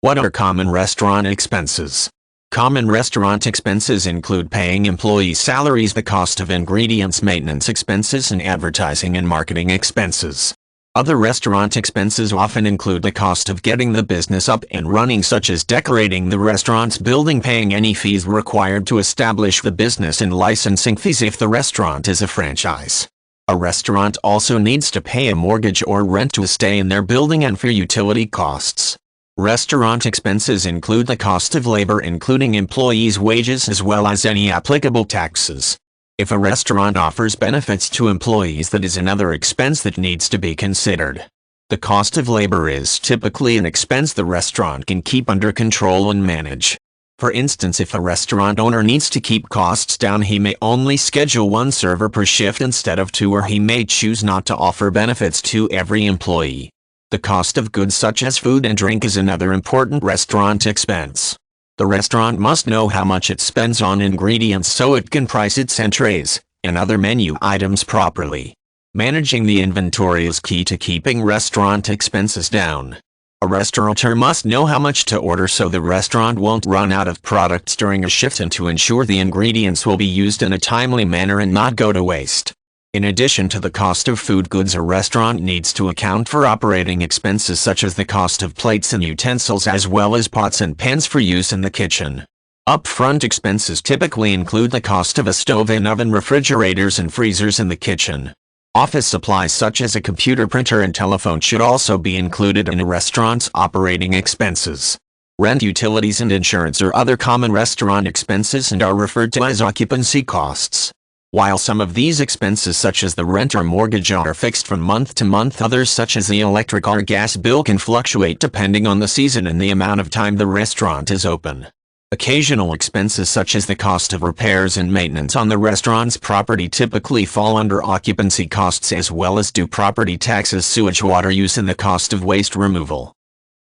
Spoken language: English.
What are common restaurant expenses? Common restaurant expenses include paying employees' salaries, the cost of ingredients, maintenance expenses, and advertising and marketing expenses. Other restaurant expenses often include the cost of getting the business up and running, such as decorating the restaurant's building, paying any fees required to establish the business, and licensing fees if the restaurant is a franchise. A restaurant also needs to pay a mortgage or rent to stay in their building and for utility costs. Restaurant expenses include the cost of labor, including employees' wages, as well as any applicable taxes. If a restaurant offers benefits to employees, that is another expense that needs to be considered. The cost of labor is typically an expense the restaurant can keep under control and manage. For instance, if a restaurant owner needs to keep costs down, he may only schedule one server per shift instead of two, or he may choose not to offer benefits to every employee. The cost of goods such as food and drink is another important restaurant expense. The restaurant must know how much it spends on ingredients so it can price its entrees and other menu items properly. Managing the inventory is key to keeping restaurant expenses down. A restaurateur must know how much to order so the restaurant won't run out of products during a shift, and to ensure the ingredients will be used in a timely manner and not go to waste. In addition to the cost of food goods, a restaurant needs to account for operating expenses such as the cost of plates and utensils, as well as pots and pans for use in the kitchen. Upfront expenses typically include the cost of a stove and oven, refrigerators and freezers in the kitchen. Office supplies such as a computer, printer and telephone should also be included in a restaurant's operating expenses. Rent, utilities and insurance are other common restaurant expenses and are referred to as occupancy costs. While some of these expenses such as the rent or mortgage are fixed from month to month, others such as the electric or gas bill can fluctuate depending on the season and the amount of time the restaurant is open. Occasional expenses such as the cost of repairs and maintenance on the restaurant's property typically fall under occupancy costs, as well as do property taxes, sewage, water use and the cost of waste removal.